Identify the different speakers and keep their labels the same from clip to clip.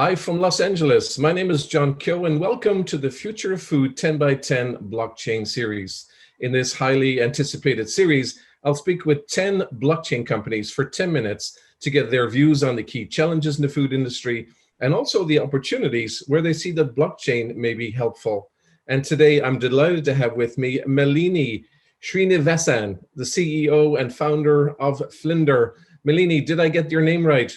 Speaker 1: Hi from Los Angeles. My name is John Kyo and welcome to the Future of Food 10 by 10 blockchain series. In this highly anticipated series, I'll speak with 10 blockchain companies for 10 minutes to get their views on the key challenges in the food industry and also the opportunities where they see that blockchain may be helpful. And today I'm delighted to have with me Malini Srinivasan, the CEO and founder of Flinder. Malini, did I get your name right?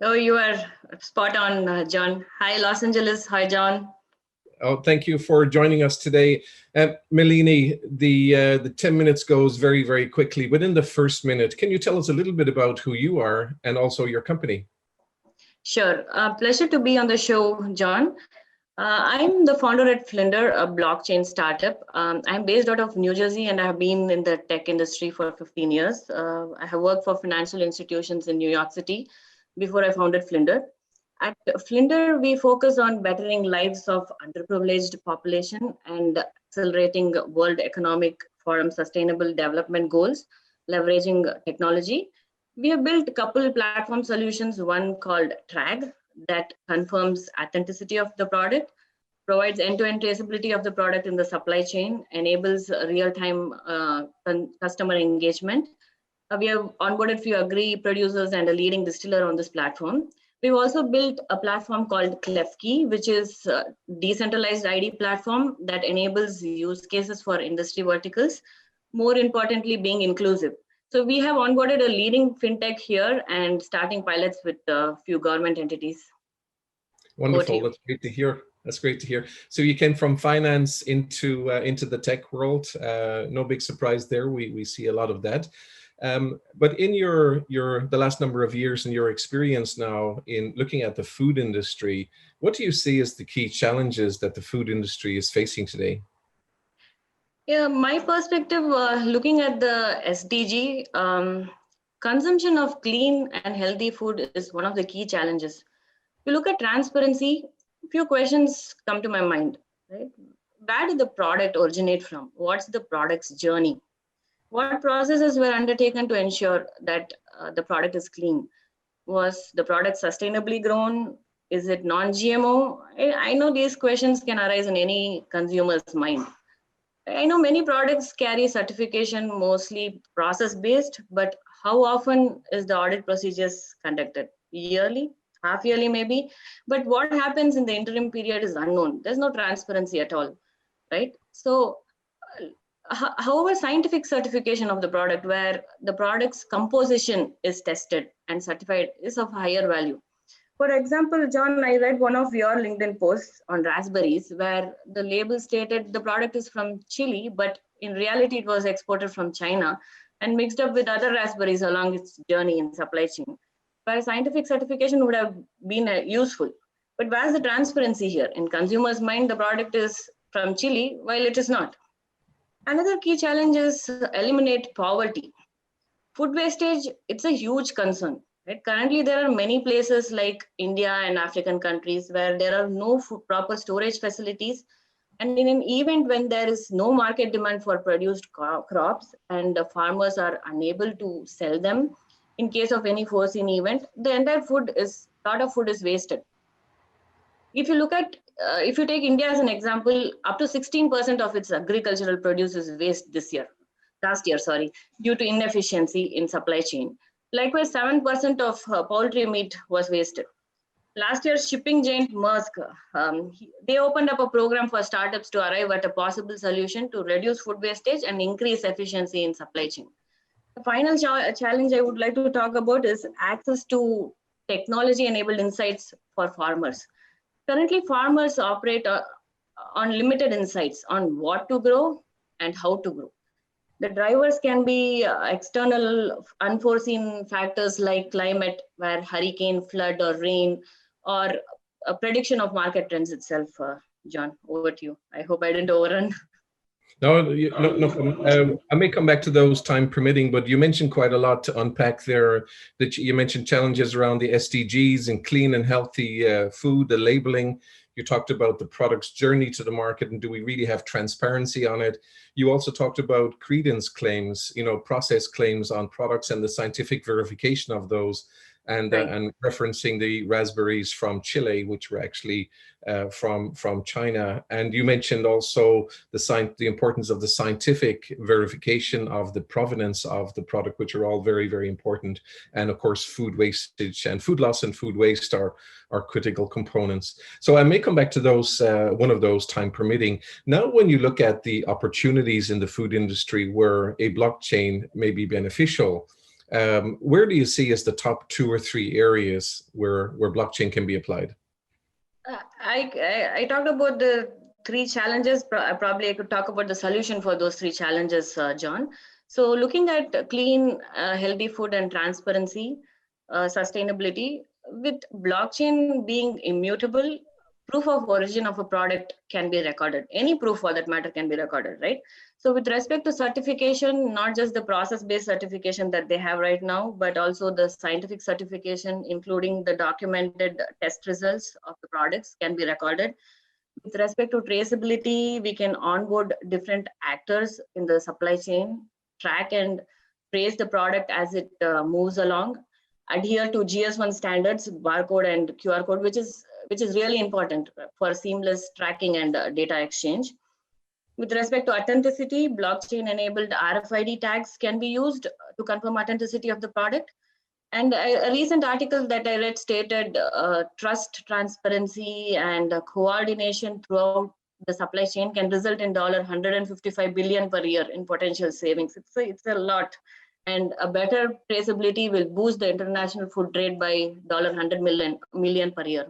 Speaker 2: Oh, you are spot on, John. Hi, Los Angeles. Hi, John.
Speaker 1: Oh, thank you for joining us today. Malini, the 10 minutes goes very, very quickly. Within the first minute, can you tell us a little bit about who you are and also your company?
Speaker 2: Sure. Pleasure to be on the show, John. I'm the founder at Flinder, a blockchain startup. I'm based out of New Jersey and I have been in the tech industry for 15 years. I have worked for financial institutions in New York City before I founded Flinder. At Flinder, we focus on bettering lives of underprivileged population and accelerating World Economic Forum Sustainable Development Goals, leveraging technology. We have built a couple platform solutions, one called TRAG that confirms authenticity of the product, provides end-to-end traceability of the product in the supply chain, enables real-time customer engagement. We have onboarded few agri producers and a leading distiller on this platform. We've also built a platform called Klefki, which is a decentralized ID platform that enables use cases for industry verticals, more importantly, being inclusive. So we have onboarded a leading fintech here and starting pilots with a few government entities.
Speaker 1: Wonderful. That's great to hear. That's great to hear. So you came from finance into the tech world. No big surprise there. We see a lot of that. But in the last number of years and your experience now in looking at the food industry, what do you see as the key challenges that the food industry is facing today?
Speaker 2: Yeah, my perspective, looking at the SDG, consumption of clean and healthy food is one of the key challenges. If you look at transparency, a few questions come to my mind, right? Where did the product originate from? What's the product's journey? What processes were undertaken to ensure that the product is clean? Was the product sustainably grown? Is it non-GMO? I know these questions can arise in any consumer's mind. I know many products carry certification, mostly process-based, but how often is the audit procedures conducted? Yearly, half yearly maybe, but what happens in the interim period is unknown. There's no transparency at all, right? So, however, scientific certification of the product where the product's composition is tested and certified is of higher value. For example, John, I read one of your LinkedIn posts on raspberries where the label stated the product is from Chile, but in reality it was exported from China and mixed up with other raspberries along its journey in supply chain. Where scientific certification would have been useful. But where's the transparency here? In consumers' mind, the product is from Chile, while it is not. Another key challenge is eliminate poverty. Food wastage, it's a huge concern. Right? Currently, there are many places like India and African countries where there are no proper storage facilities. And in an event when there is no market demand for produced crops and the farmers are unable to sell them, in case of any foreseen event, the entire lot of food is wasted. If you look at, if you take India as an example, up to 16% of its agricultural produce is waste last year, due to inefficiency in supply chain. Likewise, 7% of poultry meat was wasted. Last year, shipping giant Maersk, they opened up a program for startups to arrive at a possible solution to reduce food wastage and increase efficiency in supply chain. The final challenge I would like to talk about is access to technology-enabled insights for farmers. Currently, farmers operate on limited insights on what to grow and how to grow. The drivers can be external unforeseen factors like climate, where hurricane, flood, or rain, or a prediction of market trends itself. John, over to you. I hope I didn't overrun.
Speaker 1: No, no. I may come back to those time permitting, but you mentioned quite a lot to unpack there. That you mentioned challenges around the SDGs and clean and healthy food, the labeling. You talked about the product's journey to the market and do we really have transparency on it? You also talked about credence claims, process claims on products and the scientific verification of those.
Speaker 2: Right.
Speaker 1: and referencing the raspberries from Chile, which were actually from China. And you mentioned also the importance of the scientific verification of the provenance of the product, which are all very, very important. And of course, food wastage and food loss and food waste are critical components. So I may come back to those, one of those, time permitting. Now, when you look at the opportunities in the food industry where a blockchain may be beneficial, where do you see as the top 2 or 3 areas where blockchain can be applied?
Speaker 2: I talked about the three challenges. Probably I could talk about the solution for those three challenges, John. So looking at clean, healthy food and transparency, sustainability, with blockchain being immutable, proof of origin of a product can be recorded. Any proof for that matter can be recorded, right? So with respect to certification, not just the process-based certification that they have right now, but also the scientific certification, including the documented test results of the products, can be recorded. With respect to traceability, we can onboard different actors in the supply chain, track and trace the product as it moves along, adhere to GS1 standards, barcode and QR code, which is really important for seamless tracking and data exchange. With respect to authenticity, blockchain-enabled RFID tags can be used to confirm authenticity of the product. And a recent article that I read stated trust, transparency, and coordination throughout the supply chain can result in $155 billion per year in potential savings. It's a lot. And a better traceability will boost the international food trade by $100 million per year.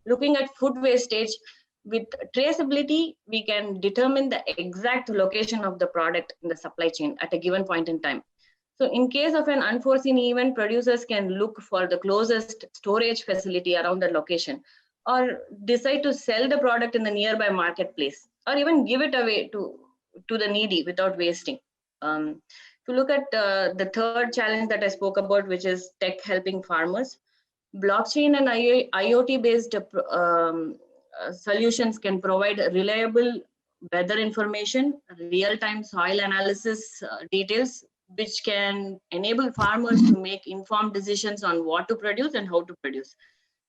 Speaker 2: Looking at food wastage, with traceability, we can determine the exact location of the product in the supply chain at a given point in time. So in case of an unforeseen event, producers can look for the closest storage facility around the location, or decide to sell the product in the nearby marketplace, or even give it away to the needy without wasting. To look at the third challenge that I spoke about, which is tech helping farmers, blockchain and IoT-based solutions can provide reliable weather information, real-time soil analysis details, which can enable farmers to make informed decisions on what to produce and how to produce.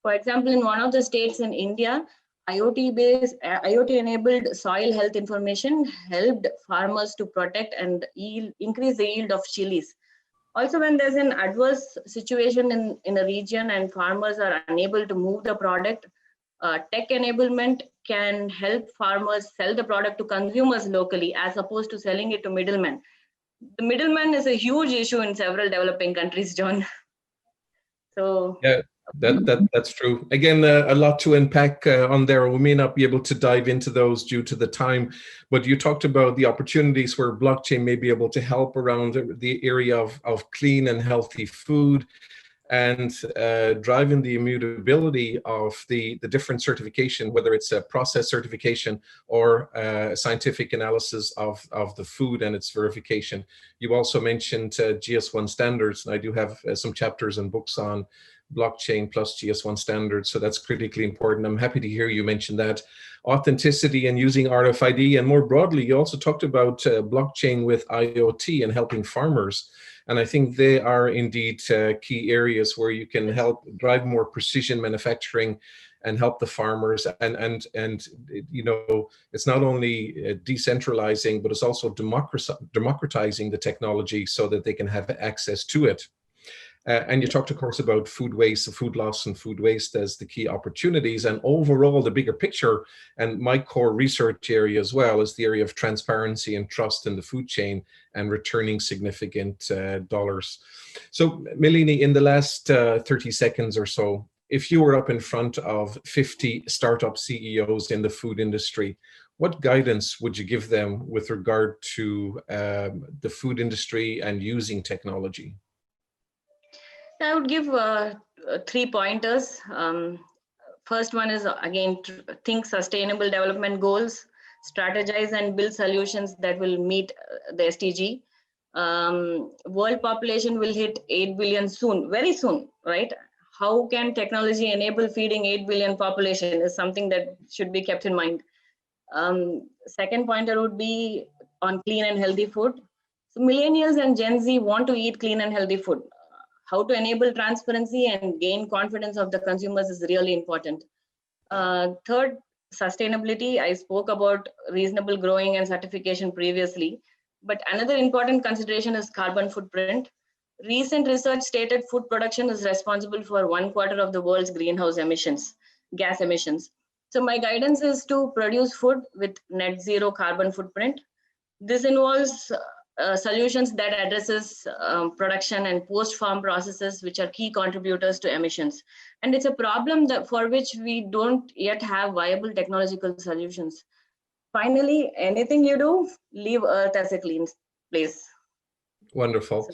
Speaker 2: For example, in one of the states in India, IoT-enabled soil health information helped farmers to protect and increase the yield of chilies. Also, when there's an adverse situation in a region and farmers are unable to move the product, tech enablement can help farmers sell the product to consumers locally as opposed to selling it to middlemen. The middleman is a huge issue in several developing countries, John. So
Speaker 1: yeah, that's true. Again, a lot to unpack on there. We may not be able to dive into those due to the time, but you talked about the opportunities where blockchain may be able to help around the area of clean and healthy food, and driving the immutability of the different certification, whether it's a process certification or scientific analysis of the food and its verification. You also mentioned GS1 standards, and I do have some chapters and books on blockchain plus GS1 standards, so that's critically important. I'm happy to hear you mention that. Authenticity and using RFID, and more broadly, you also talked about blockchain with IoT and helping farmers. And I think they are indeed key areas where you can help drive more precision manufacturing and help the farmers. And you know, it's not only decentralizing, but it's also democratizing the technology so that they can have access to it. And you talked, of course, about food waste, food loss and food waste as the key opportunities. And overall, the bigger picture, and my core research area as well, is the area of transparency and trust in the food chain and returning significant dollars. So, Malini, in the last 30 seconds or so, if you were up in front of 50 startup CEOs in the food industry, what guidance would you give them with regard to the food industry and using technology?
Speaker 2: I would give 3 pointers. First one is, again, think sustainable development goals, strategize and build solutions that will meet the SDG. World population will hit 8 billion soon, very soon, right? How can technology enable feeding 8 billion population is something that should be kept in mind. Second pointer would be on clean and healthy food. So millennials and Gen Z want to eat clean and healthy food. how to enable transparency and gain confidence of the consumers is really important. Third, sustainability. I spoke about reasonable growing and certification previously, but another important consideration is carbon footprint. Recent research stated food production is responsible for 1/4 of the world's greenhouse emissions, gas emissions. So my guidance is to produce food with net zero carbon footprint. This involves solutions that addresses production and post-farm processes, which are key contributors to emissions. And it's a problem that for which we don't yet have viable technological solutions. Finally, anything you do, leave Earth as a clean place.
Speaker 1: Wonderful.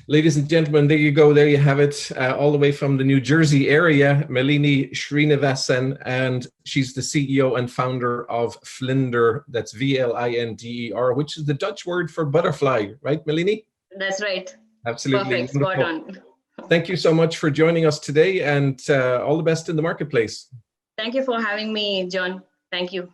Speaker 1: Ladies and gentlemen, there you go. There you have it. All the way from the New Jersey area, Malini Srinivasan, and she's the CEO and founder of Vlinder. That's VLINDER, which is the Dutch word for butterfly, right, Malini?
Speaker 2: That's right.
Speaker 1: Absolutely.
Speaker 2: Perfect. Spot on.
Speaker 1: Thank you so much for joining us today, and all the best in the marketplace.
Speaker 2: Thank you for having me, John. Thank you.